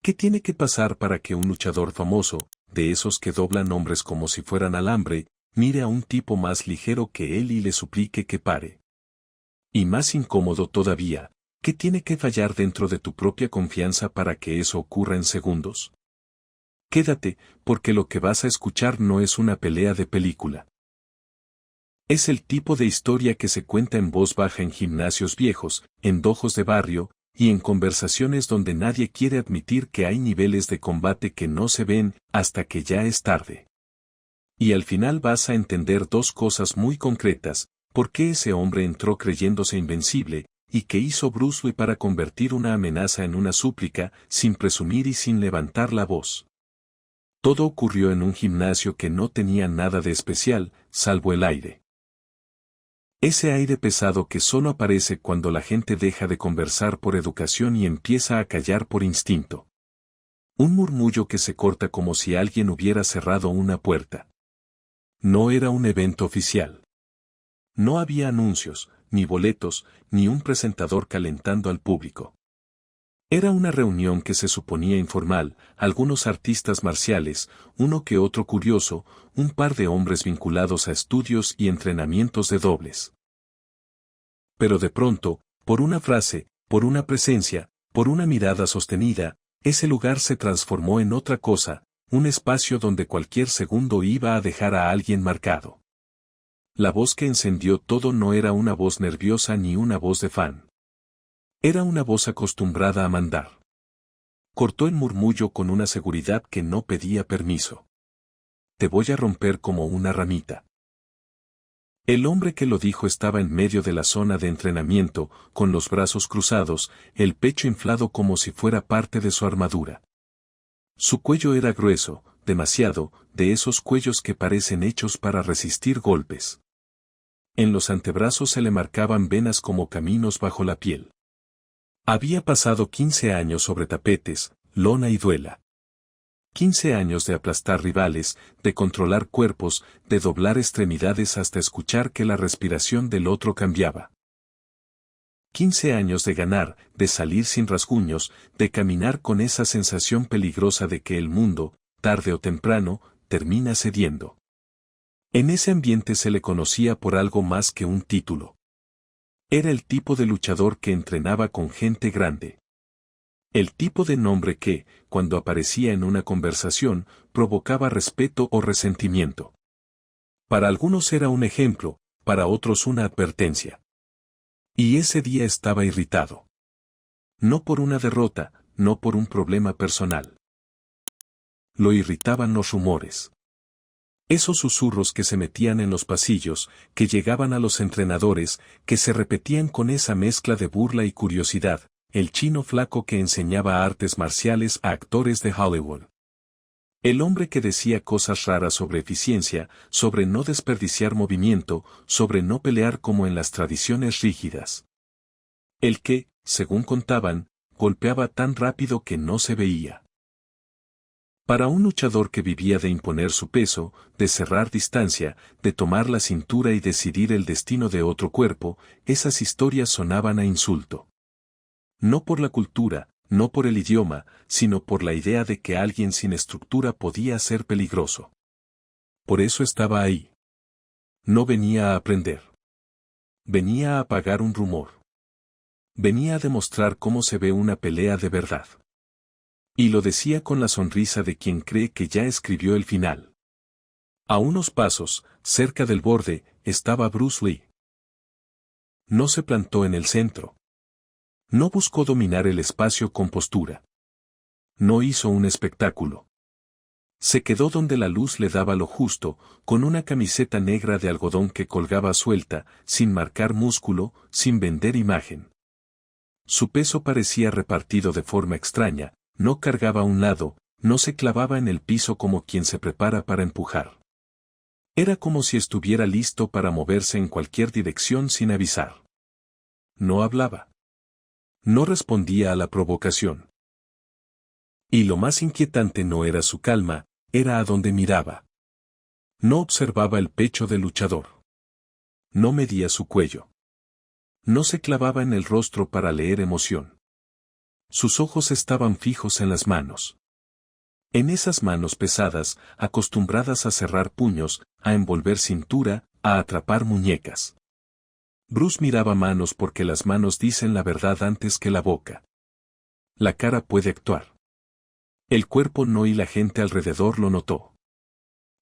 ¿Qué tiene que pasar para que un luchador famoso, de esos que doblan hombres como si fueran alambre, mire a un tipo más ligero que él y le suplique que pare? Y más incómodo todavía, ¿qué tiene que fallar dentro de tu propia confianza para que eso ocurra en segundos? Quédate, porque lo que vas a escuchar no es una pelea de película. Es el tipo de historia que se cuenta en voz baja en gimnasios viejos, en dojos de barrio, y en conversaciones donde nadie quiere admitir que hay niveles de combate que no se ven hasta que ya es tarde. Y al final vas a entender dos cosas muy concretas: por qué ese hombre entró creyéndose invencible, y qué hizo Bruce Lee para convertir una amenaza en una súplica, sin presumir y sin levantar la voz. Todo ocurrió en un gimnasio que no tenía nada de especial, salvo el aire. Ese aire pesado que solo aparece cuando la gente deja de conversar por educación y empieza a callar por instinto. Un murmullo que se corta como si alguien hubiera cerrado una puerta. No era un evento oficial. No había anuncios, ni boletos, ni un presentador calentando al público. Era una reunión que se suponía informal, algunos artistas marciales, uno que otro curioso, un par de hombres vinculados a estudios y entrenamientos de dobles. Pero de pronto, por una frase, por una presencia, por una mirada sostenida, ese lugar se transformó en otra cosa, un espacio donde cualquier segundo iba a dejar a alguien marcado. La voz que encendió todo no era una voz nerviosa ni una voz de fan. Era una voz acostumbrada a mandar. Cortó el murmullo con una seguridad que no pedía permiso. Te voy a romper como una ramita. El hombre que lo dijo estaba en medio de la zona de entrenamiento, con los brazos cruzados, el pecho inflado como si fuera parte de su armadura. Su cuello era grueso, demasiado, de esos cuellos que parecen hechos para resistir golpes. En los antebrazos se le marcaban venas como caminos bajo la piel. Había pasado 15 años sobre tapetes, lona y duela. 15 años de aplastar rivales, de controlar cuerpos, de doblar extremidades hasta escuchar que la respiración del otro cambiaba. 15 años de ganar, de salir sin rasguños, de caminar con esa sensación peligrosa de que el mundo, tarde o temprano, termina cediendo. En ese ambiente se le conocía por algo más que un título. Era el tipo de luchador que entrenaba con gente grande. El tipo de nombre que, cuando aparecía en una conversación, provocaba respeto o resentimiento. Para algunos era un ejemplo, para otros una advertencia. Y ese día estaba irritado. No por una derrota, no por un problema personal. Lo irritaban los rumores. Esos susurros que se metían en los pasillos, que llegaban a los entrenadores, que se repetían con esa mezcla de burla y curiosidad. El chino flaco que enseñaba artes marciales a actores de Hollywood. El hombre que decía cosas raras sobre eficiencia, sobre no desperdiciar movimiento, sobre no pelear como en las tradiciones rígidas. El que, según contaban, golpeaba tan rápido que no se veía. Para un luchador que vivía de imponer su peso, de cerrar distancia, de tomar la cintura y decidir el destino de otro cuerpo, esas historias sonaban a insulto. No por la cultura, no por el idioma, sino por la idea de que alguien sin estructura podía ser peligroso. Por eso estaba ahí. No venía a aprender. Venía a apagar un rumor. Venía a demostrar cómo se ve una pelea de verdad. Y lo decía con la sonrisa de quien cree que ya escribió el final. A unos pasos, cerca del borde, estaba Bruce Lee. No se plantó en el centro. No buscó dominar el espacio con postura. No hizo un espectáculo. Se quedó donde la luz le daba lo justo, con una camiseta negra de algodón que colgaba suelta, sin marcar músculo, sin vender imagen. Su peso parecía repartido de forma extraña, no cargaba a un lado, no se clavaba en el piso como quien se prepara para empujar. Era como si estuviera listo para moverse en cualquier dirección sin avisar. No hablaba. No respondía a la provocación. Y lo más inquietante no era su calma, era a donde miraba. No observaba el pecho del luchador. No medía su cuello. No se clavaba en el rostro para leer emoción. Sus ojos estaban fijos en las manos. En esas manos pesadas, acostumbradas a cerrar puños, a envolver cintura, a atrapar muñecas. Bruce miraba manos porque las manos dicen la verdad antes que la boca. La cara puede actuar. El cuerpo no, y la gente alrededor lo notó.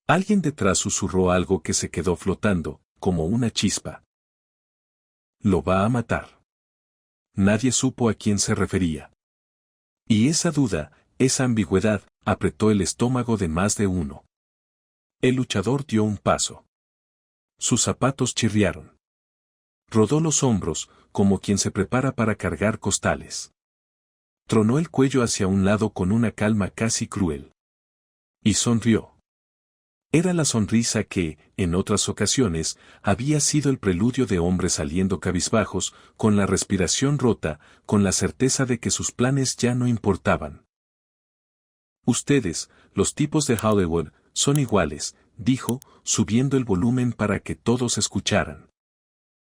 Alguien detrás susurró algo que se quedó flotando, como una chispa. Lo va a matar. Nadie supo a quién se refería. Y esa duda, esa ambigüedad, apretó el estómago de más de uno. El luchador dio un paso. Sus zapatos chirriaron. Rodó los hombros, como quien se prepara para cargar costales. Tronó el cuello hacia un lado con una calma casi cruel. Y sonrió. Era la sonrisa que, en otras ocasiones, había sido el preludio de hombres saliendo cabizbajos, con la respiración rota, con la certeza de que sus planes ya no importaban. Ustedes, los tipos de Hollywood, son iguales, dijo, subiendo el volumen para que todos escucharan.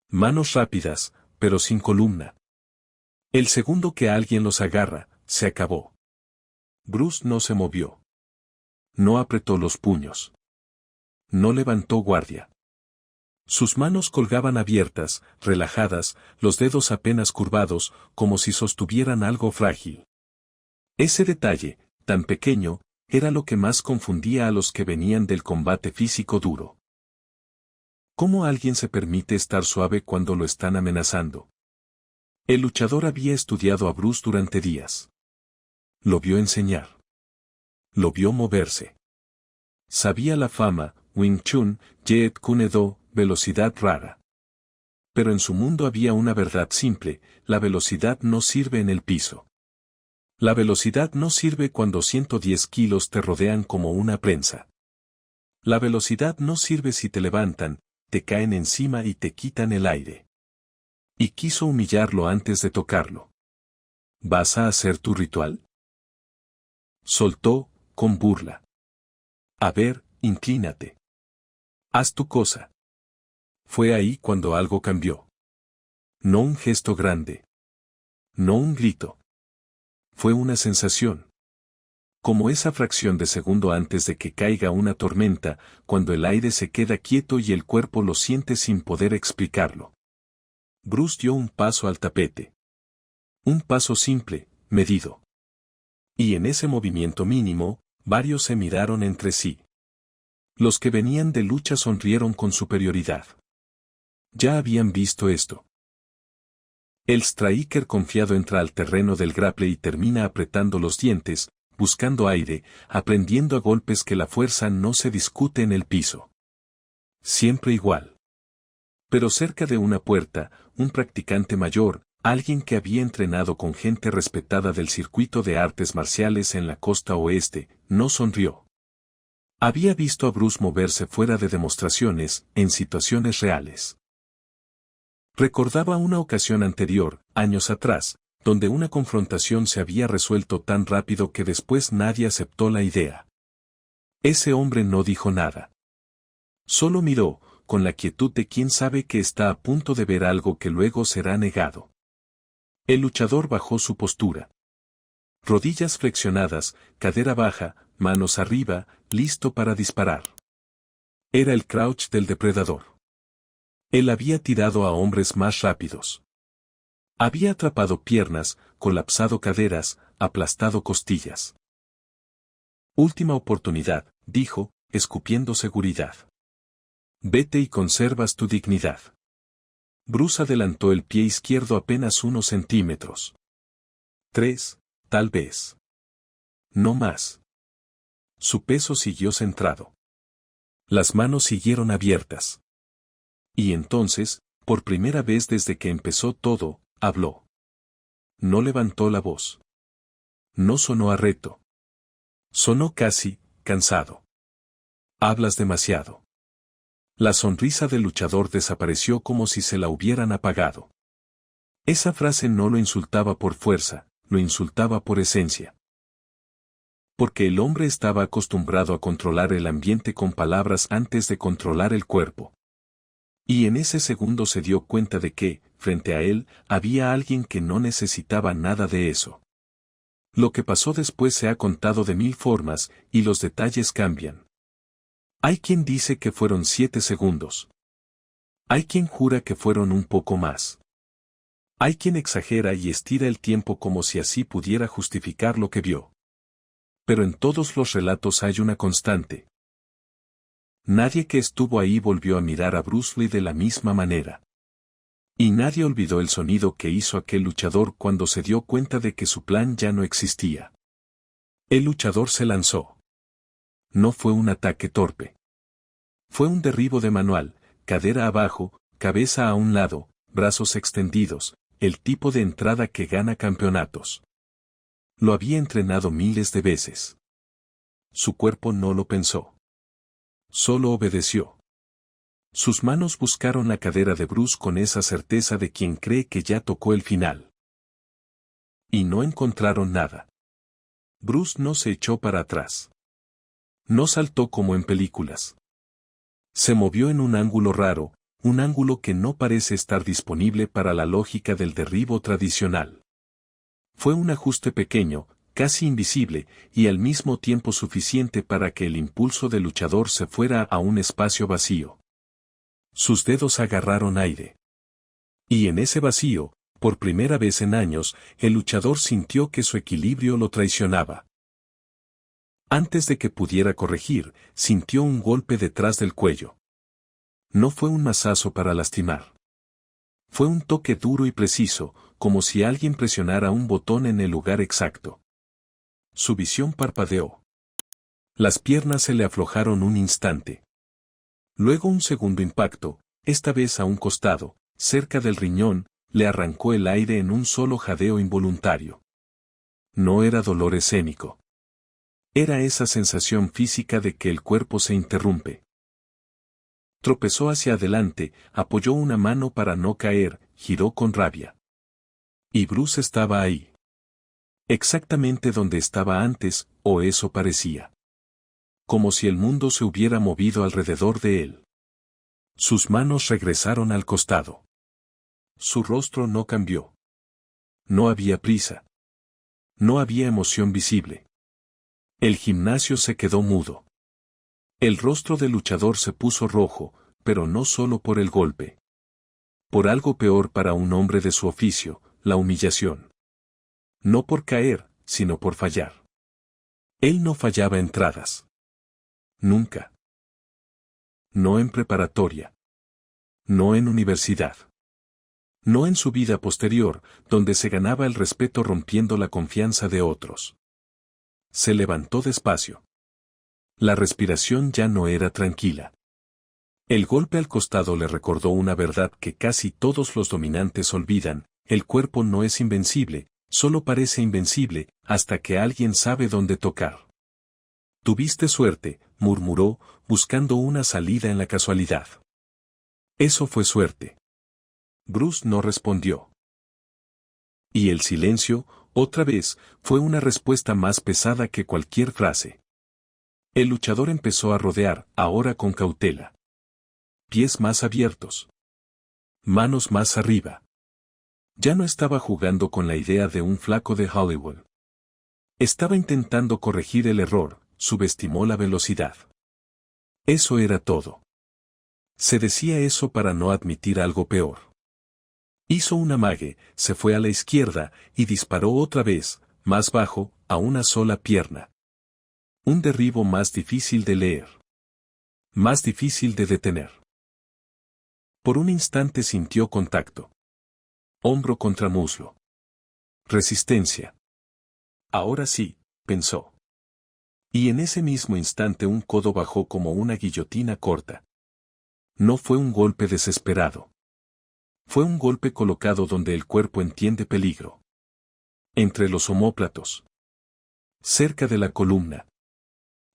Manos rápidas, pero sin columna. El segundo que alguien los agarra, se acabó. Bruce no se movió. No apretó los puños. No levantó guardia. Sus manos colgaban abiertas, relajadas, los dedos apenas curvados, como si sostuvieran algo frágil. Ese detalle, tan pequeño, era lo que más confundía a los que venían del combate físico duro. ¿Cómo alguien se permite estar suave cuando lo están amenazando? El luchador había estudiado a Bruce durante días. Lo vio enseñar. Lo vio moverse. Sabía la fama, Wing Chun, Jeet Kune Do, velocidad rara. Pero en su mundo había una verdad simple: la velocidad no sirve en el piso. La velocidad no sirve cuando 110 kilos te rodean como una prensa. La velocidad no sirve si te levantan, te caen encima y te quitan el aire. Y quiso humillarlo antes de tocarlo. ¿Vas a hacer tu ritual? Soltó, con burla. A ver, inclínate. Haz tu cosa. Fue ahí cuando algo cambió. No un gesto grande. No un grito. Fue una sensación. Como esa fracción de segundo antes de que caiga una tormenta, cuando el aire se queda quieto y el cuerpo lo siente sin poder explicarlo. Bruce dio un paso al tapete. Un paso simple, medido. Y en ese movimiento mínimo, varios se miraron entre sí. Los que venían de lucha sonrieron con superioridad. Ya habían visto esto. El striker confiado entra al terreno del grapple y termina apretando los dientes, buscando aire, aprendiendo a golpes que la fuerza no se discute en el piso. Siempre igual. Pero cerca de una puerta, un practicante mayor, alguien que había entrenado con gente respetada del circuito de artes marciales en la costa oeste, no sonrió. Había visto a Bruce moverse fuera de demostraciones, en situaciones reales. Recordaba una ocasión anterior, años atrás, donde una confrontación se había resuelto tan rápido que después nadie aceptó la idea. Ese hombre no dijo nada. Solo miró, con la quietud de quien sabe que está a punto de ver algo que luego será negado. El luchador bajó su postura. Rodillas flexionadas, cadera baja, manos arriba, listo para disparar. Era el crouch del depredador. Él había tirado a hombres más rápidos. Había atrapado piernas, colapsado caderas, aplastado costillas. Última oportunidad, dijo, escupiendo seguridad. Vete y conservas tu dignidad. Bruce adelantó el pie izquierdo apenas unos centímetros. 3, tal vez. No más. Su peso siguió centrado. Las manos siguieron abiertas. Y entonces, por primera vez desde que empezó todo, habló. No levantó la voz. No sonó a reto. Sonó casi, cansado. Hablas demasiado. La sonrisa del luchador desapareció como si se la hubieran apagado. Esa frase no lo insultaba por fuerza, lo insultaba por esencia. Porque el hombre estaba acostumbrado a controlar el ambiente con palabras antes de controlar el cuerpo. Y en ese segundo se dio cuenta de que, frente a él, había alguien que no necesitaba nada de eso. Lo que pasó después se ha contado de 1000 formas, y los detalles cambian. Hay quien dice que fueron 7 segundos. Hay quien jura que fueron un poco más. Hay quien exagera y estira el tiempo como si así pudiera justificar lo que vio. Pero en todos los relatos hay una constante. Nadie que estuvo ahí volvió a mirar a Bruce Lee de la misma manera. Y nadie olvidó el sonido que hizo aquel luchador cuando se dio cuenta de que su plan ya no existía. El luchador se lanzó. No fue un ataque torpe. Fue un derribo de manual, cadera abajo, cabeza a un lado, brazos extendidos, el tipo de entrada que gana campeonatos. Lo había entrenado miles de veces. Su cuerpo no lo pensó. Solo obedeció. Sus manos buscaron la cadera de Bruce con esa certeza de quien cree que ya tocó el final. Y no encontraron nada. Bruce no se echó para atrás. No saltó como en películas. Se movió en un ángulo raro, un ángulo que no parece estar disponible para la lógica del derribo tradicional. Fue un ajuste pequeño, casi invisible, y al mismo tiempo suficiente para que el impulso del luchador se fuera a un espacio vacío. Sus dedos agarraron aire. Y en ese vacío, por primera vez en años, el luchador sintió que su equilibrio lo traicionaba. Antes de que pudiera corregir, sintió un golpe detrás del cuello. No fue un mazazo para lastimar. Fue un toque duro y preciso, como si alguien presionara un botón en el lugar exacto. Su visión parpadeó. Las piernas se le aflojaron un instante. Luego un segundo impacto, esta vez a un costado, cerca del riñón, le arrancó el aire en un solo jadeo involuntario. No era dolor escénico. Era esa sensación física de que el cuerpo se interrumpe. Tropezó hacia adelante, apoyó una mano para no caer, giró con rabia. Y Bruce estaba ahí. Exactamente donde estaba antes, o eso parecía. Como si el mundo se hubiera movido alrededor de él. Sus manos regresaron al costado. Su rostro no cambió. No había prisa. No había emoción visible. El gimnasio se quedó mudo. El rostro del luchador se puso rojo, pero no solo por el golpe. Por algo peor para un hombre de su oficio, la humillación. No por caer, sino por fallar. Él no fallaba entradas. Nunca. No en preparatoria. No en universidad. No en su vida posterior, donde se ganaba el respeto rompiendo la confianza de otros. Se levantó despacio. La respiración ya no era tranquila. El golpe al costado le recordó una verdad que casi todos los dominantes olvidan: el cuerpo no es invencible, solo parece invencible, hasta que alguien sabe dónde tocar. Tuviste suerte, murmuró, buscando una salida en la casualidad. Eso fue suerte. Bruce no respondió. Y el silencio, otra vez, fue una respuesta más pesada que cualquier frase. El luchador empezó a rodear, ahora con cautela. Pies más abiertos. Manos más arriba. Ya no estaba jugando con la idea de un flaco de Hollywood. Estaba intentando corregir el error, subestimó la velocidad. Eso era todo. Se decía eso para no admitir algo peor. Hizo un amague, se fue a la izquierda, y disparó otra vez, más bajo, a una sola pierna. Un derribo más difícil de leer. Más difícil de detener. Por un instante sintió contacto. Hombro contra muslo. Resistencia. Ahora sí, pensó. Y en ese mismo instante un codo bajó como una guillotina corta. No fue un golpe desesperado. Fue un golpe colocado donde el cuerpo entiende peligro. Entre los omóplatos. Cerca de la columna.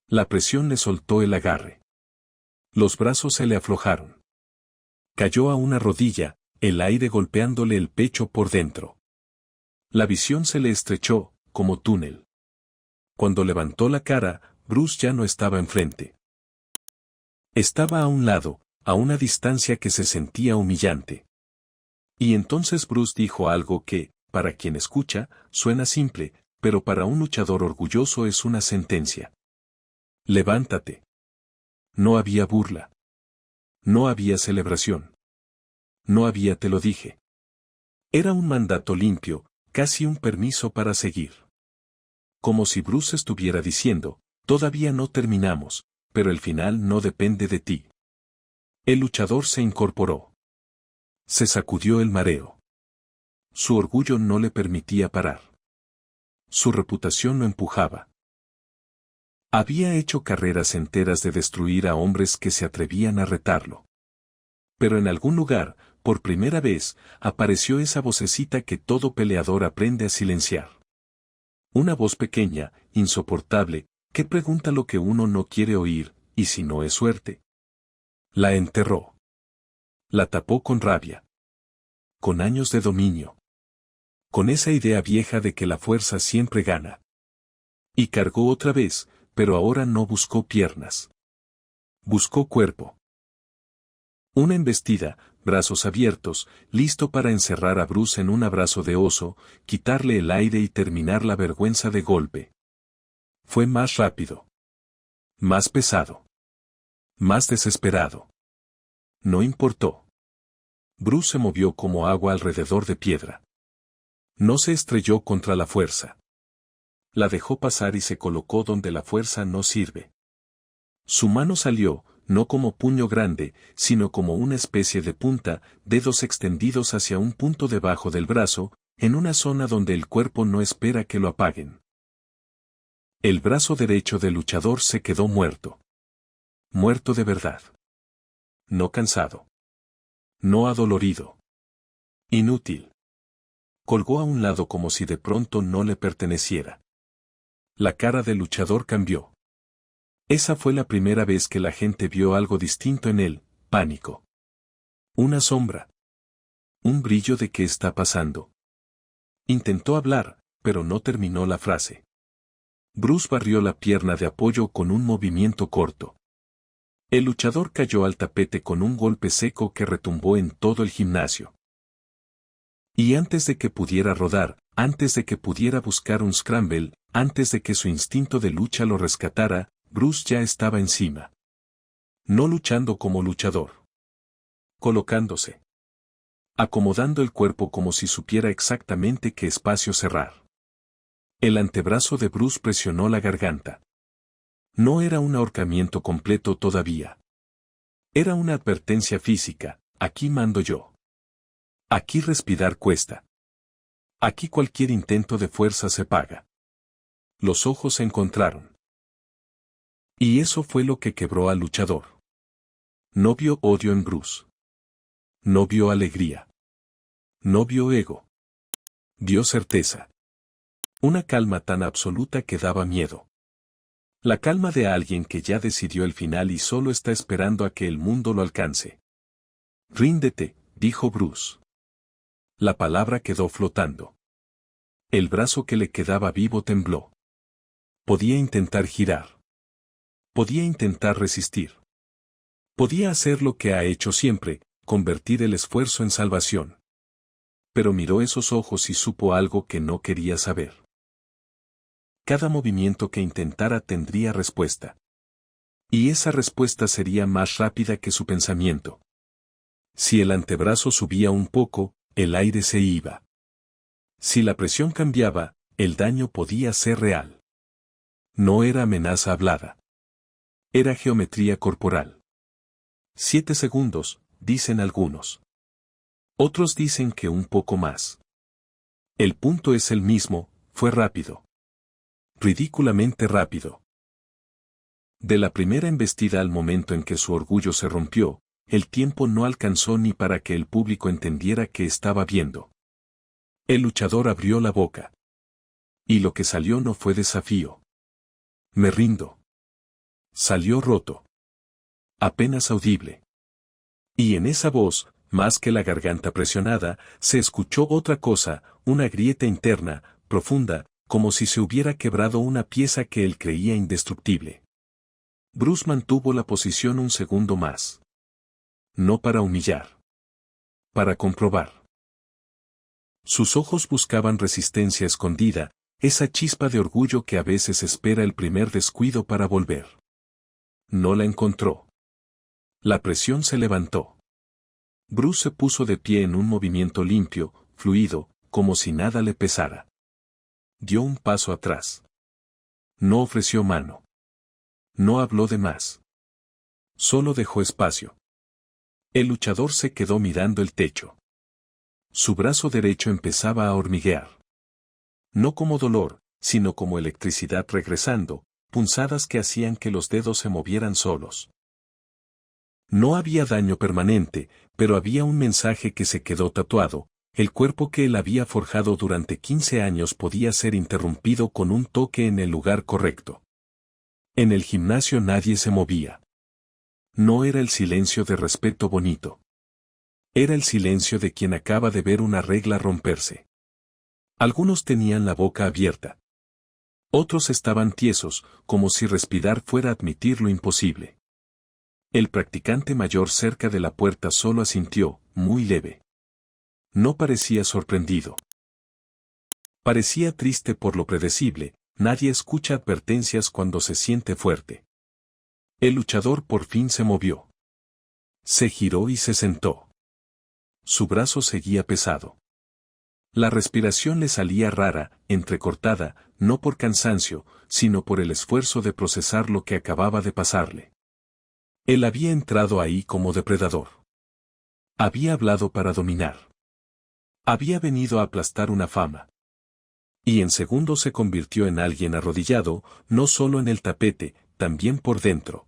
La presión le soltó el agarre. Los brazos se le aflojaron. Cayó a una rodilla, el aire golpeándole el pecho por dentro. La visión se le estrechó, como túnel. Cuando levantó la cara, Bruce ya no estaba enfrente. Estaba a un lado, a una distancia que se sentía humillante. Y entonces Bruce dijo algo que, para quien escucha, suena simple: pero para un luchador orgulloso es una sentencia. Levántate. No había burla. No había celebración. No había te lo dije. Era un mandato limpio, casi un permiso para seguir. Como si Bruce estuviera diciendo, todavía no terminamos, pero el final no depende de ti. El luchador se incorporó. Se sacudió el mareo. Su orgullo no le permitía parar. Su reputación lo empujaba. Había hecho carreras enteras de destruir a hombres que se atrevían a retarlo. Pero en algún lugar, por primera vez, apareció esa vocecita que todo peleador aprende a silenciar. Una voz pequeña, insoportable, que pregunta lo que uno no quiere oír, y si no es suerte. La enterró. La tapó con rabia. Con años de dominio. Con esa idea vieja de que la fuerza siempre gana. Y cargó otra vez, pero ahora no buscó piernas. Buscó cuerpo. Una embestida, brazos abiertos, listo para encerrar a Bruce en un abrazo de oso, quitarle el aire y terminar la vergüenza de golpe. Fue más rápido. Más pesado. Más desesperado. No importó. Bruce se movió como agua alrededor de piedra. No se estrelló contra la fuerza. La dejó pasar y se colocó donde la fuerza no sirve. Su mano salió, no como puño grande, sino como una especie de punta, dedos extendidos hacia un punto debajo del brazo, en una zona donde el cuerpo no espera que lo apaguen. El brazo derecho del luchador se quedó muerto. Muerto de verdad. No cansado. No adolorido. Inútil. Colgó a un lado como si de pronto no le perteneciera. La cara del luchador cambió. Esa fue la primera vez que la gente vio algo distinto en él, pánico. Una sombra. Un brillo de qué está pasando. Intentó hablar, pero no terminó la frase. Bruce barrió la pierna de apoyo con un movimiento corto. El luchador cayó al tapete con un golpe seco que retumbó en todo el gimnasio. Y antes de que pudiera rodar, antes de que pudiera buscar un scramble, antes de que su instinto de lucha lo rescatara, Bruce ya estaba encima. No luchando como luchador. Colocándose. Acomodando el cuerpo como si supiera exactamente qué espacio cerrar. El antebrazo de Bruce presionó la garganta. No era un ahorcamiento completo todavía. Era una advertencia física, aquí mando yo. Aquí respirar cuesta. Aquí cualquier intento de fuerza se paga. Los ojos se encontraron. Y eso fue lo que quebró al luchador. No vio odio en Bruce. No vio alegría. No vio ego. Vio certeza. Una calma tan absoluta que daba miedo. La calma de alguien que ya decidió el final y solo está esperando a que el mundo lo alcance. Ríndete, dijo Bruce. La palabra quedó flotando. El brazo que le quedaba vivo tembló. Podía intentar girar. Podía intentar resistir. Podía hacer lo que ha hecho siempre, convertir el esfuerzo en salvación. Pero miró esos ojos y supo algo que no quería saber. Cada movimiento que intentara tendría respuesta. Y esa respuesta sería más rápida que su pensamiento. Si el antebrazo subía un poco, el aire se iba. Si la presión cambiaba, el daño podía ser real. No era amenaza hablada. Era geometría corporal. 7 segundos, dicen algunos. Otros dicen que un poco más. El punto es el mismo, fue rápido. Ridículamente rápido. De la primera embestida al momento en que su orgullo se rompió, el tiempo no alcanzó ni para que el público entendiera qué estaba viendo. El luchador abrió la boca. Y lo que salió no fue desafío. Me rindo. Salió roto. Apenas audible. Y en esa voz, más que la garganta presionada, se escuchó otra cosa, una grieta interna, profunda, como si se hubiera quebrado una pieza que él creía indestructible. Bruce mantuvo la posición un segundo más. No para humillar. Para comprobar. Sus ojos buscaban resistencia escondida, Esa chispa de orgullo que a veces espera el primer descuido para volver. No la encontró. La presión se levantó. Bruce se puso de pie en un movimiento limpio, fluido, como si nada le pesara. Dio un paso atrás. No ofreció mano. No habló de más. Solo dejó espacio. El luchador se quedó mirando el techo. Su brazo derecho empezaba a hormiguear. No como dolor, sino como electricidad regresando, punzadas que hacían que los dedos se movieran solos. No había daño permanente, pero había un mensaje que se quedó tatuado: el cuerpo que él había forjado durante 15 años podía ser interrumpido con un toque en el lugar correcto. En el gimnasio nadie se movía. No era el silencio de respeto bonito. Era el silencio de quien acaba de ver una regla romperse. Algunos tenían la boca abierta. Otros estaban tiesos, como si respirar fuera admitir lo imposible. El practicante mayor cerca de la puerta solo asintió, muy leve. No parecía sorprendido. Parecía triste por lo predecible. Nadie escucha advertencias cuando se siente fuerte. El luchador por fin se movió. Se giró y se sentó. Su brazo seguía pesado. La respiración le salía rara, entrecortada, no por cansancio, sino por el esfuerzo de procesar lo que acababa de pasarle. Él había entrado ahí como depredador. Había hablado para dominar. Había venido a aplastar una fama. Y en segundos se convirtió en alguien arrodillado, no solo en el tapete, también por dentro.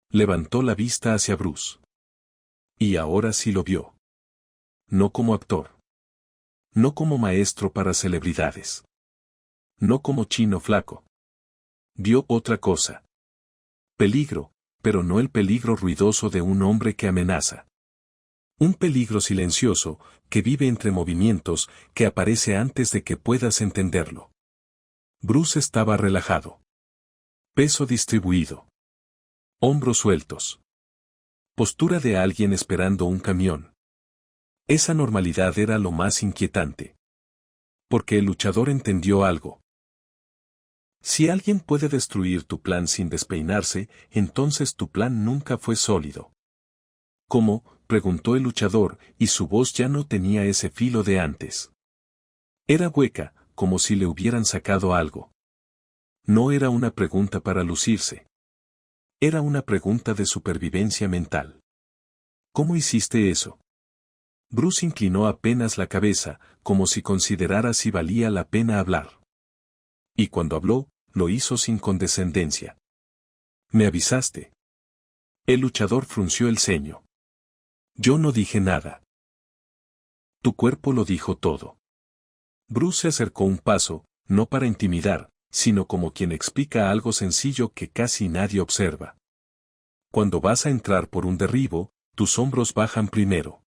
Levantó la vista hacia Bruce. Y ahora sí lo vio. No como actor. No como maestro para celebridades. No como chino flaco. Vio otra cosa. Peligro, pero no el peligro ruidoso de un hombre que amenaza. Un peligro silencioso, que vive entre movimientos, que aparece antes de que puedas entenderlo. Bruce estaba relajado. Peso distribuido. Hombros sueltos. Postura de alguien esperando un camión. Esa normalidad era lo más inquietante. Porque el luchador entendió algo. Si alguien puede destruir tu plan sin despeinarse, entonces tu plan nunca fue sólido. ¿Cómo?, preguntó el luchador, y su voz ya no tenía ese filo de antes. Era hueca, como si le hubieran sacado algo. No era una pregunta para lucirse. Era una pregunta de supervivencia mental. ¿Cómo hiciste eso? Bruce inclinó apenas la cabeza, como si considerara si valía la pena hablar. Y cuando habló, lo hizo sin condescendencia. ¿Me avisaste? El luchador frunció el ceño. Yo no dije nada. Tu cuerpo lo dijo todo. Bruce se acercó un paso, no para intimidar, sino como quien explica algo sencillo que casi nadie observa. Cuando vas a entrar por un derribo, tus hombros bajan primero.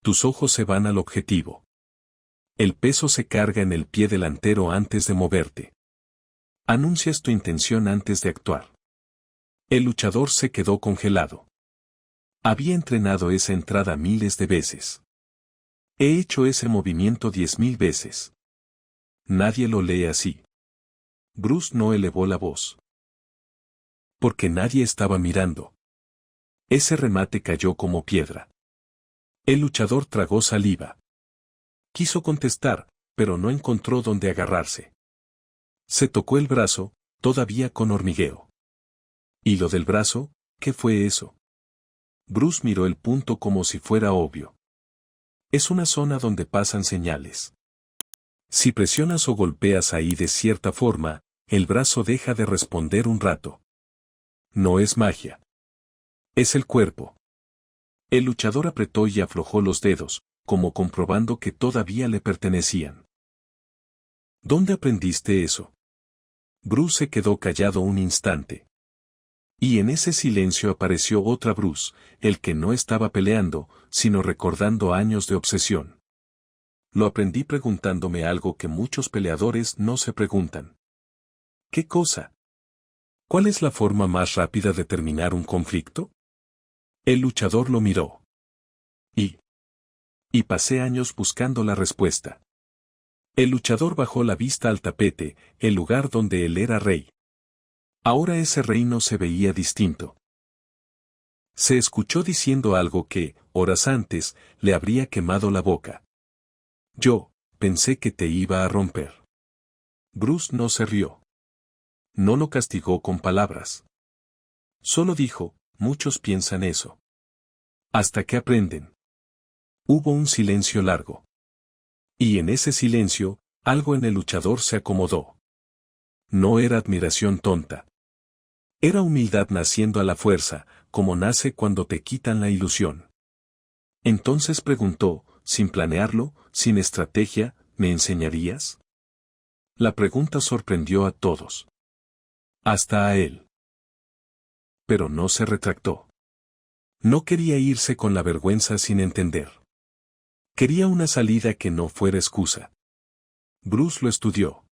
Tus ojos se van al objetivo. El peso se carga en el pie delantero antes de moverte. Anuncias tu intención antes de actuar. El luchador se quedó congelado. Había entrenado esa entrada miles de veces. He hecho ese movimiento 10.000 veces. Nadie lo lee así. Bruce no elevó la voz. Porque nadie estaba mirando. Ese remate cayó como piedra. El luchador tragó saliva. Quiso contestar, pero no encontró dónde agarrarse. Se tocó el brazo, todavía con hormigueo. ¿Y lo del brazo? ¿Qué fue eso? Bruce miró el punto como si fuera obvio. Es una zona donde pasan señales. Si presionas o golpeas ahí de cierta forma, el brazo deja de responder un rato. No es magia. Es el cuerpo. El luchador apretó y aflojó los dedos, como comprobando que todavía le pertenecían. ¿Dónde aprendiste eso? Bruce se quedó callado un instante. Y en ese silencio apareció otra Bruce, el que no estaba peleando, sino recordando años de obsesión. Lo aprendí preguntándome algo que muchos peleadores no se preguntan. ¿Qué cosa? ¿Cuál es la forma más rápida de terminar un conflicto? El luchador lo miró. Y pasé años buscando la respuesta. El luchador bajó la vista al tapete, el lugar donde él era rey. Ahora ese reino se veía distinto. Se escuchó diciendo algo que, horas antes, le habría quemado la boca. Yo, pensé que te iba a romper. Bruce no se rió. No lo castigó con palabras. Solo dijo, muchos piensan eso. Hasta que aprenden. Hubo un silencio largo. Y en ese silencio, algo en el luchador se acomodó. No era admiración tonta. Era humildad naciendo a la fuerza, como nace cuando te quitan la ilusión. Entonces preguntó, sin planearlo, sin estrategia, ¿me enseñarías? La pregunta sorprendió a todos. Hasta a él. Pero no se retractó. No quería irse con la vergüenza sin entender. Quería una salida que no fuera excusa. Bruce lo estudió.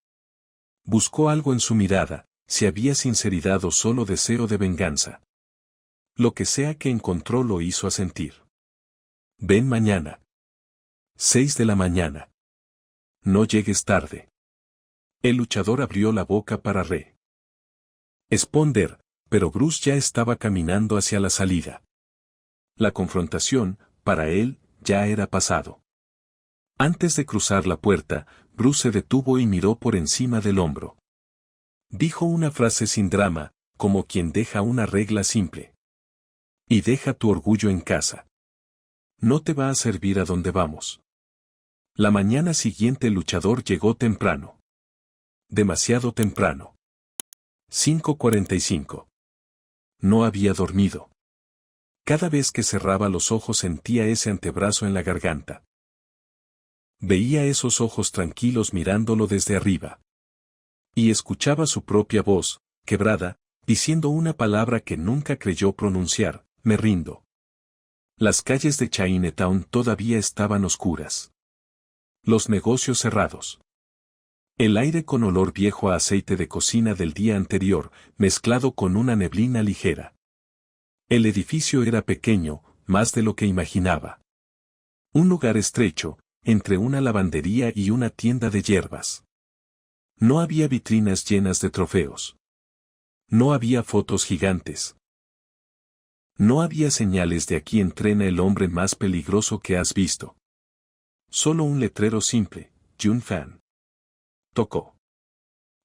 Buscó algo en su mirada, si había sinceridad o solo deseo de venganza. Lo que sea que encontró lo hizo asentir. Ven mañana. 6 de la mañana. No llegues tarde. El luchador abrió la boca para responder, pero Bruce ya estaba caminando hacia la salida. La confrontación, para él, ya era pasado. Antes de cruzar la puerta, Bruce se detuvo y miró por encima del hombro. Dijo una frase sin drama, como quien deja una regla simple. Y deja tu orgullo en casa. No te va a servir a donde vamos. La mañana siguiente el luchador llegó temprano. Demasiado temprano. 5:45. No había dormido. Cada vez que cerraba los ojos sentía ese antebrazo en la garganta. Veía esos ojos tranquilos mirándolo desde arriba. Y escuchaba su propia voz, quebrada, diciendo una palabra que nunca creyó pronunciar, me rindo. Las calles de Chinatown todavía estaban oscuras. Los negocios cerrados. El aire con olor viejo a aceite de cocina del día anterior, mezclado con una neblina ligera. El edificio era pequeño, más de lo que imaginaba. Un lugar estrecho, entre una lavandería y una tienda de hierbas. No había vitrinas llenas de trofeos. No había fotos gigantes. No había señales de aquí entrena el hombre más peligroso que has visto. Solo un letrero simple, Jun Fan. Tocó.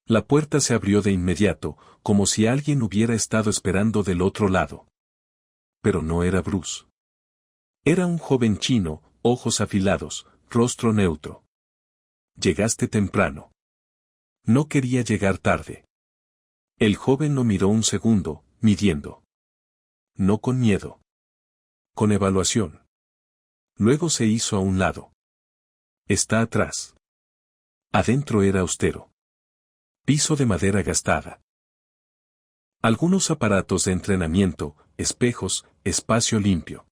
La puerta se abrió de inmediato, como si alguien hubiera estado esperando del otro lado. Pero no era Bruce. Era un joven chino, ojos afilados, rostro neutro. Llegaste temprano. No quería llegar tarde. El joven lo miró un segundo, midiendo. No con miedo. Con evaluación. Luego se hizo a un lado. Está atrás. Adentro era austero. Piso de madera gastada. Algunos aparatos de entrenamiento, espejos, espacio limpio.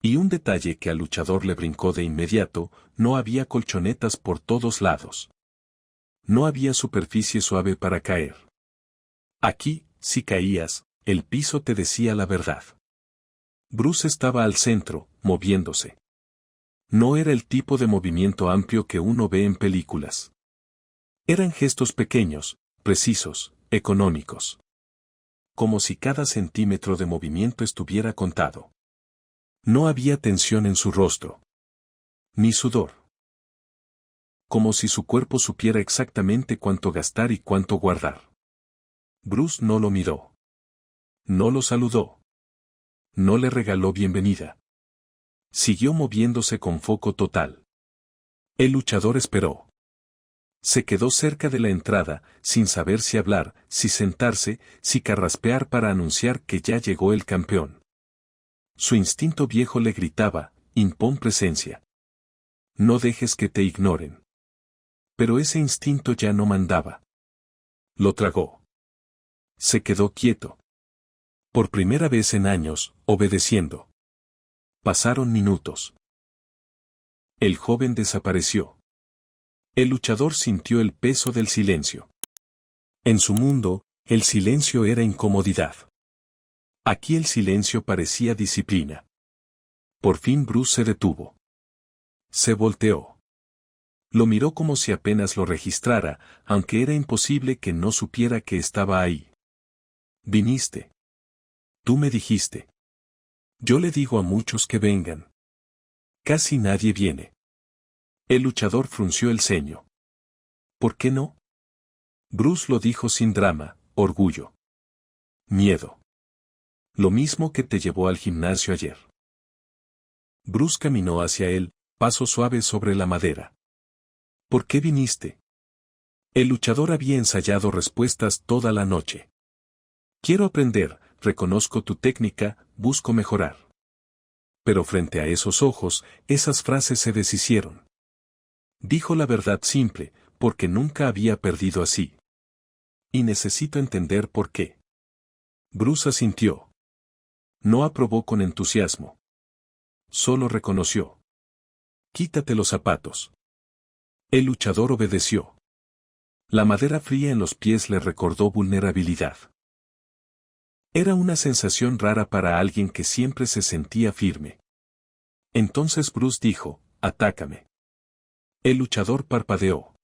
Y un detalle que al luchador le brincó de inmediato, no había colchonetas por todos lados. No había superficie suave para caer. Aquí, si caías, el piso te decía la verdad. Bruce estaba al centro, moviéndose. No era el tipo de movimiento amplio que uno ve en películas. Eran gestos pequeños, precisos, económicos. Como si cada centímetro de movimiento estuviera contado. No había tensión en su rostro. Ni sudor. Como si su cuerpo supiera exactamente cuánto gastar y cuánto guardar. Bruce no lo miró. No lo saludó. No le regaló bienvenida. Siguió moviéndose con foco total. El luchador esperó. Se quedó cerca de la entrada, sin saber si hablar, si sentarse, si carraspear para anunciar que ya llegó el campeón. Su instinto viejo le gritaba, impón presencia. No dejes que te ignoren. Pero ese instinto ya no mandaba. Lo tragó. Se quedó quieto. Por primera vez en años, obedeciendo. Pasaron minutos. El joven desapareció. El luchador sintió el peso del silencio. En su mundo, el silencio era incomodidad. Aquí el silencio parecía disciplina. Por fin Bruce se detuvo. Se volteó. Lo miró como si apenas lo registrara, aunque era imposible que no supiera que estaba ahí. Viniste. Tú me dijiste. Yo le digo a muchos que vengan. Casi nadie viene. El luchador frunció el ceño. ¿Por qué no? Bruce lo dijo sin drama, orgullo. Miedo. Lo mismo que te llevó al gimnasio ayer. Bruce caminó hacia él, paso suave sobre la madera. ¿Por qué viniste? El luchador había ensayado respuestas toda la noche. Quiero aprender, reconozco tu técnica, busco mejorar. Pero frente a esos ojos, esas frases se deshicieron. Dijo la verdad simple, porque nunca había perdido así. Y necesito entender por qué. Bruce asintió. No aprobó con entusiasmo. Solo reconoció. Quítate los zapatos. El luchador obedeció. La madera fría en los pies le recordó vulnerabilidad. Era una sensación rara para alguien que siempre se sentía firme. Entonces Bruce dijo, atácame. El luchador parpadeó.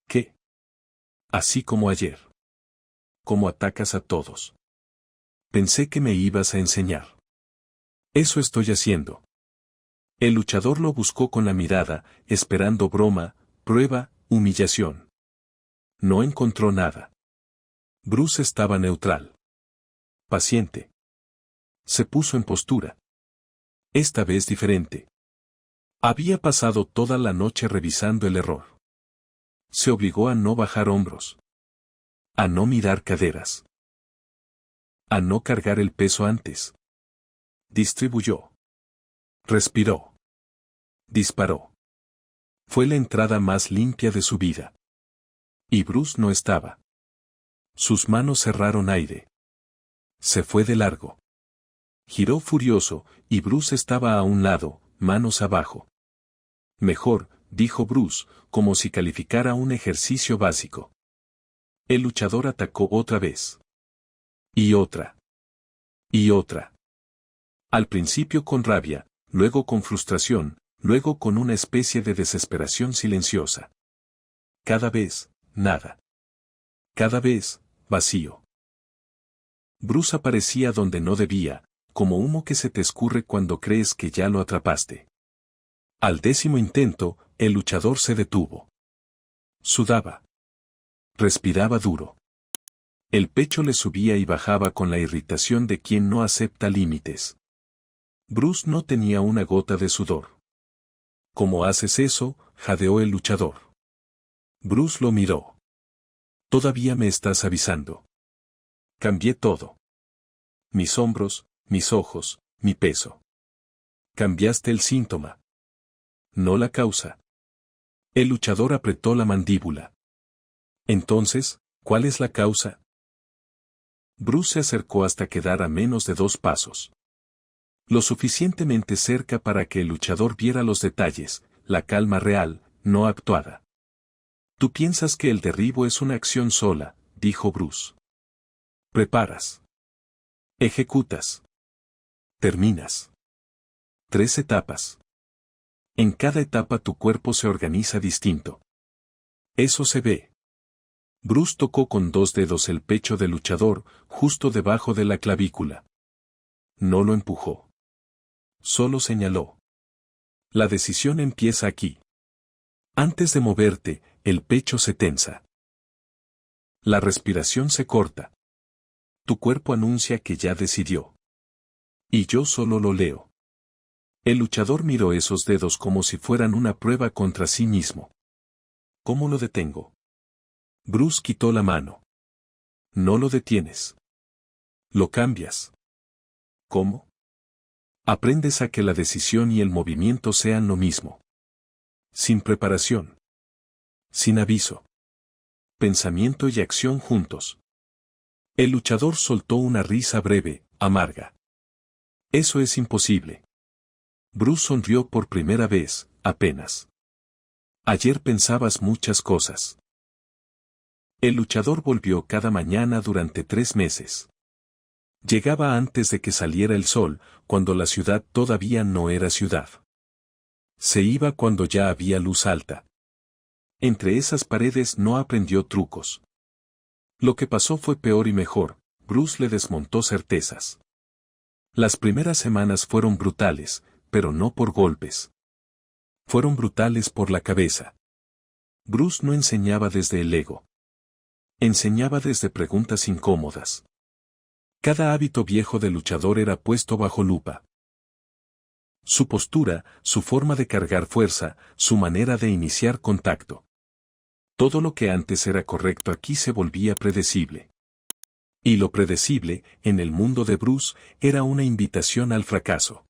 ¿Qué? Así como ayer. ¿Cómo atacas a todos? Pensé que me ibas a enseñar. Eso estoy haciendo. El luchador lo buscó con la mirada, esperando broma, prueba, humillación. No encontró nada. Bruce estaba neutral. Paciente. Se puso en postura. Esta vez diferente. Había pasado toda la noche revisando el error. Se obligó a no bajar hombros. A no mirar caderas. A no cargar el peso antes. Distribuyó. Respiró. Disparó. Fue la entrada más limpia de su vida. Y Bruce no estaba. Sus manos cerraron aire. Se fue de largo. Giró furioso, y Bruce estaba a un lado, manos abajo. Mejor, dijo Bruce, como si calificara un ejercicio básico. El luchador atacó otra vez. Y otra. Y otra. Al principio con rabia, luego con frustración, luego con una especie de desesperación silenciosa. Cada vez, nada. Cada vez, vacío. Bruce aparecía donde no debía, como humo que se te escurre cuando crees que ya lo atrapaste. Al 10º intento, el luchador se detuvo. Sudaba. Respiraba duro. El pecho le subía y bajaba con la irritación de quien no acepta límites. Bruce no tenía una gota de sudor. ¿Cómo haces eso?, jadeó el luchador. Bruce lo miró. Todavía me estás avisando. Cambié todo. Mis hombros, mis ojos, mi peso. Cambiaste el síntoma. No la causa. El luchador apretó la mandíbula. Entonces, ¿cuál es la causa? Bruce se acercó hasta quedar a menos de 2 pasos. Lo suficientemente cerca para que el luchador viera los detalles, la calma real, no actuada. Tú piensas que el derribo es una acción sola, dijo Bruce. Preparas. Ejecutas. Terminas. 3 etapas. En cada etapa tu cuerpo se organiza distinto. Eso se ve. Bruce tocó con 2 dedos el pecho del luchador, justo debajo de la clavícula. No lo empujó. Solo señaló. La decisión empieza aquí. Antes de moverte, el pecho se tensa. La respiración se corta. Tu cuerpo anuncia que ya decidió. Y yo solo lo leo. El luchador miró esos dedos como si fueran una prueba contra sí mismo. ¿Cómo lo detengo? Bruce quitó la mano. No lo detienes. Lo cambias. ¿Cómo? Aprendes a que la decisión y el movimiento sean lo mismo. Sin preparación. Sin aviso. Pensamiento y acción juntos. El luchador soltó una risa breve, amarga. Eso es imposible. Bruce sonrió por primera vez, apenas. Ayer pensabas muchas cosas. El luchador volvió cada mañana durante 3 meses. Llegaba antes de que saliera el sol, cuando la ciudad todavía no era ciudad. Se iba cuando ya había luz alta. Entre esas paredes no aprendió trucos. Lo que pasó fue peor y mejor. Bruce le desmontó certezas. Las primeras semanas fueron brutales, pero no por golpes. Fueron brutales por la cabeza. Bruce no enseñaba desde el ego. Enseñaba desde preguntas incómodas. Cada hábito viejo del luchador era puesto bajo lupa. Su postura, su forma de cargar fuerza, su manera de iniciar contacto. Todo lo que antes era correcto aquí se volvía predecible. Y lo predecible, en el mundo de Bruce, era una invitación al fracaso.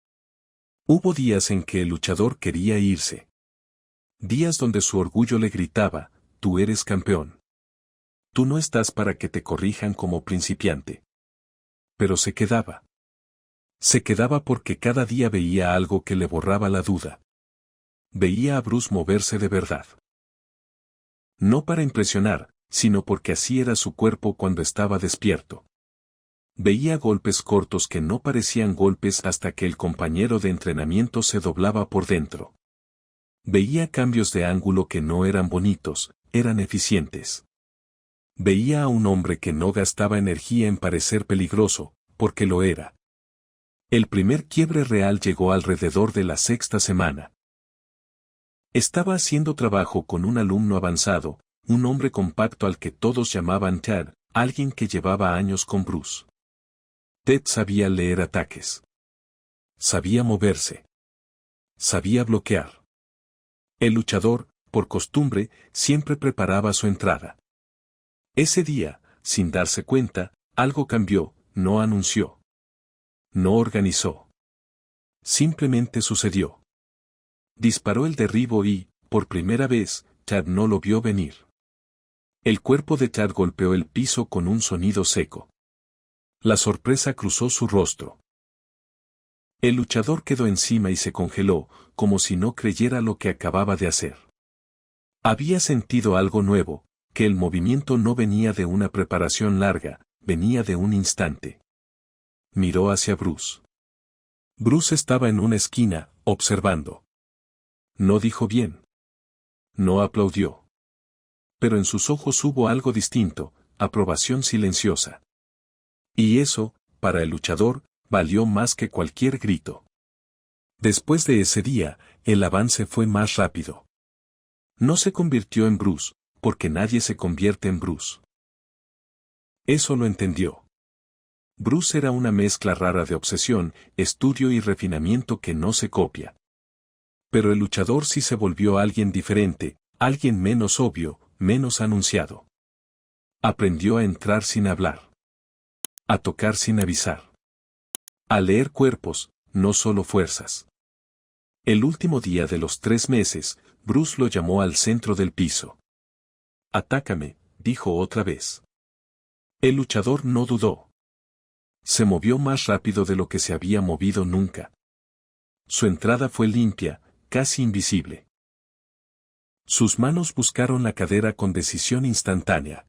Hubo días en que el luchador quería irse. Días donde su orgullo le gritaba, tú eres campeón. Tú no estás para que te corrijan como principiante. Pero se quedaba. Se quedaba porque cada día veía algo que le borraba la duda. Veía a Bruce moverse de verdad. No para impresionar, sino porque así era su cuerpo cuando estaba despierto. Veía golpes cortos que no parecían golpes hasta que el compañero de entrenamiento se doblaba por dentro. Veía cambios de ángulo que no eran bonitos, eran eficientes. Veía a un hombre que no gastaba energía en parecer peligroso, porque lo era. El primer quiebre real llegó alrededor de la sexta semana. Estaba haciendo trabajo con un alumno avanzado, un hombre compacto al que todos llamaban Ted, alguien que llevaba años con Bruce. Ted sabía leer ataques. Sabía moverse. Sabía bloquear. El luchador, por costumbre, siempre preparaba su entrada. Ese día, sin darse cuenta, algo cambió, no anunció. No organizó. Simplemente sucedió. Disparó el derribo y, por primera vez, Chad no lo vio venir. El cuerpo de Chad golpeó el piso con un sonido seco. La sorpresa cruzó su rostro. El luchador quedó encima y se congeló, como si no creyera lo que acababa de hacer. Había sentido algo nuevo, que el movimiento no venía de una preparación larga, venía de un instante. Miró hacia Bruce. Bruce estaba en una esquina, observando. No dijo bien. No aplaudió. Pero en sus ojos hubo algo distinto, aprobación silenciosa. Y eso, para el luchador, valió más que cualquier grito. Después de ese día, el avance fue más rápido. No se convirtió en Bruce, porque nadie se convierte en Bruce. Eso lo entendió. Bruce era una mezcla rara de obsesión, estudio y refinamiento que no se copia. Pero el luchador sí se volvió alguien diferente, alguien menos obvio, menos anunciado. Aprendió a entrar sin hablar. A tocar sin avisar. A leer cuerpos, no solo fuerzas. El último día de los 3 meses, Bruce lo llamó al centro del piso. Atácame, dijo otra vez. El luchador no dudó. Se movió más rápido de lo que se había movido nunca. Su entrada fue limpia, casi invisible. Sus manos buscaron la cadera con decisión instantánea.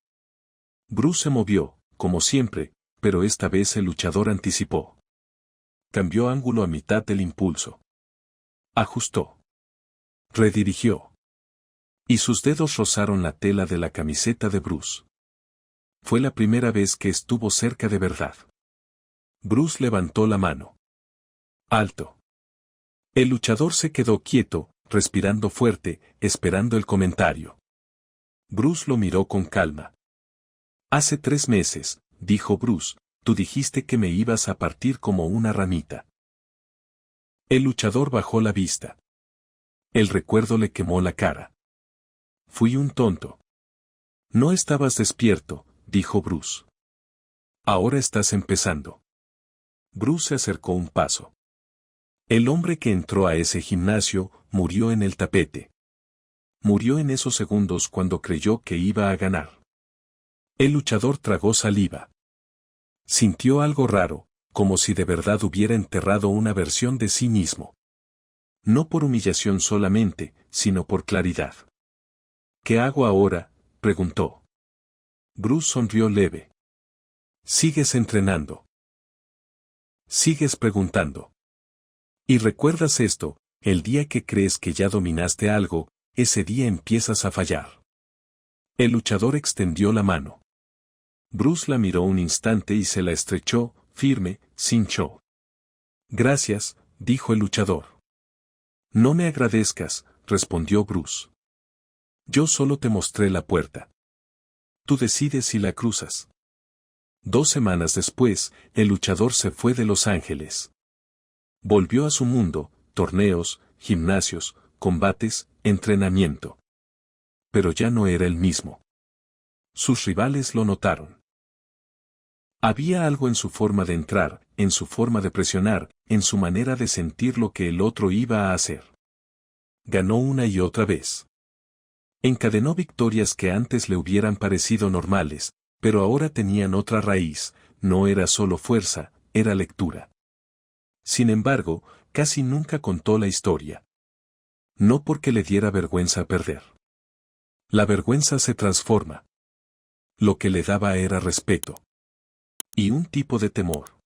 Bruce se movió, como siempre, pero esta vez el luchador anticipó. Cambió ángulo a mitad del impulso. Ajustó. Redirigió. Y sus dedos rozaron la tela de la camiseta de Bruce. Fue la primera vez que estuvo cerca de verdad. Bruce levantó la mano. Alto. El luchador se quedó quieto, respirando fuerte, esperando el comentario. Bruce lo miró con calma. Hace 3 meses, dijo Bruce, tú dijiste que me ibas a partir como una ramita. El luchador bajó la vista. El recuerdo le quemó la cara. Fui un tonto. No estabas despierto, dijo Bruce. Ahora estás empezando. Bruce se acercó un paso. El hombre que entró a ese gimnasio murió en el tapete. Murió en esos segundos cuando creyó que iba a ganar. El luchador tragó saliva. Sintió algo raro, como si de verdad hubiera enterrado una versión de sí mismo. No por humillación solamente, sino por claridad. ¿Qué hago ahora?, preguntó. Bruce sonrió leve. Sigues entrenando. Sigues preguntando. Y recuerdas esto, el día que crees que ya dominaste algo, ese día empiezas a fallar. El luchador extendió la mano. Bruce la miró un instante y se la estrechó, firme, sin show. Gracias, dijo el luchador. No me agradezcas, respondió Bruce. Yo solo te mostré la puerta. Tú decides si la cruzas. 2 semanas después, el luchador se fue de Los Ángeles. Volvió a su mundo, torneos, gimnasios, combates, entrenamiento. Pero ya no era el mismo. Sus rivales lo notaron. Había algo en su forma de entrar, en su forma de presionar, en su manera de sentir lo que el otro iba a hacer. Ganó una y otra vez. Encadenó victorias que antes le hubieran parecido normales, pero ahora tenían otra raíz, no era solo fuerza, era lectura. Sin embargo, casi nunca contó la historia. No porque le diera vergüenza perder. La vergüenza se transforma. Lo que le daba era respeto. Y un tipo de temor.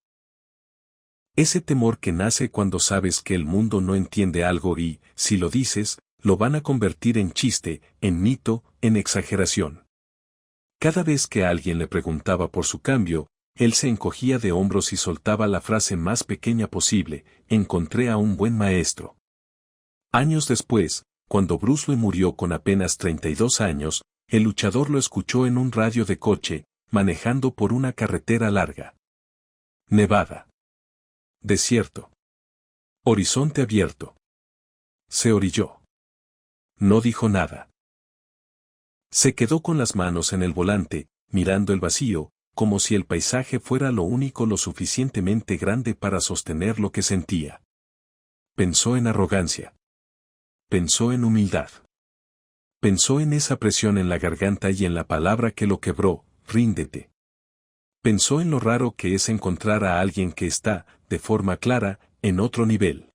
Ese temor que nace cuando sabes que el mundo no entiende algo y, si lo dices, lo van a convertir en chiste, en mito, en exageración. Cada vez que alguien le preguntaba por su cambio, él se encogía de hombros y soltaba la frase más pequeña posible: encontré a un buen maestro. Años después, cuando Bruce Lee murió con apenas 32 años, el luchador lo escuchó en un radio de coche, manejando por una carretera larga. Nevada. Desierto. Horizonte abierto. Se orilló. No dijo nada. Se quedó con las manos en el volante, mirando el vacío, como si el paisaje fuera lo único lo suficientemente grande para sostener lo que sentía. Pensó en arrogancia. Pensó en humildad. Pensó en esa presión en la garganta y en la palabra que lo quebró: ríndete. Pensó en lo raro que es encontrar a alguien que está, de forma clara, en otro nivel.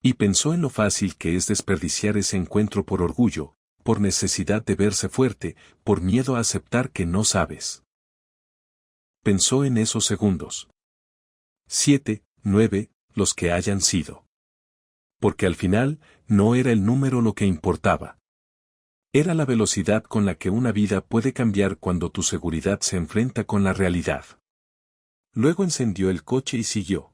Y pensó en lo fácil que es desperdiciar ese encuentro por orgullo, por necesidad de verse fuerte, por miedo a aceptar que no sabes. Pensó en esos segundos. 7, 9, los que hayan sido. Porque al final, no era el número lo que importaba. Era la velocidad con la que una vida puede cambiar cuando tu seguridad se enfrenta con la realidad. Luego encendió el coche y siguió.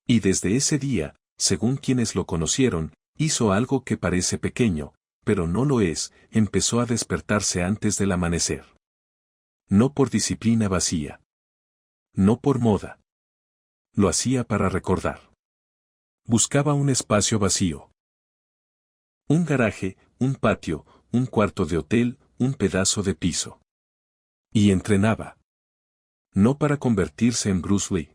Y desde ese día, según quienes lo conocieron, hizo algo que parece pequeño, pero no lo es: empezó a despertarse antes del amanecer. No por disciplina vacía. No por moda. Lo hacía para recordar. Buscaba un espacio vacío. Un garaje, un patio, un cuarto de hotel, un pedazo de piso. Y entrenaba. No para convertirse en Bruce Lee.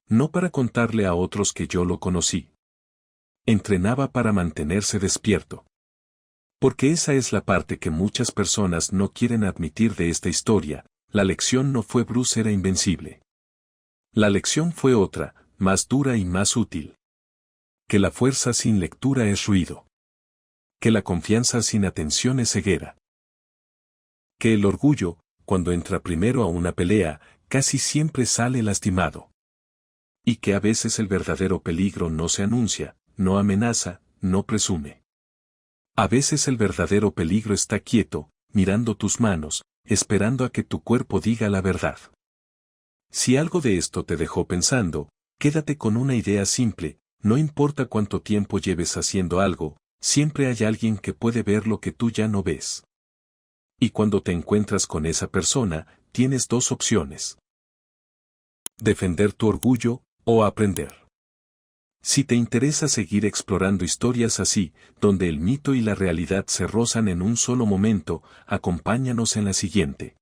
No para contarle a otros que yo lo conocí. Entrenaba para mantenerse despierto. Porque esa es la parte que muchas personas no quieren admitir de esta historia: la lección no fue Bruce era invencible. La lección fue otra, más dura y más útil. Que la fuerza sin lectura es ruido. Que la confianza sin atención es ceguera. Que el orgullo, cuando entra primero a una pelea, casi siempre sale lastimado. Y que a veces el verdadero peligro no se anuncia, no amenaza, no presume. A veces el verdadero peligro está quieto, mirando tus manos, esperando a que tu cuerpo diga la verdad. Si algo de esto te dejó pensando, quédate con una idea simple: no importa cuánto tiempo lleves haciendo algo, siempre hay alguien que puede ver lo que tú ya no ves. Y cuando te encuentras con esa persona, tienes 2 opciones: defender tu orgullo, o aprender. Si te interesa seguir explorando historias así, donde el mito y la realidad se rozan en un solo momento, acompáñanos en la siguiente.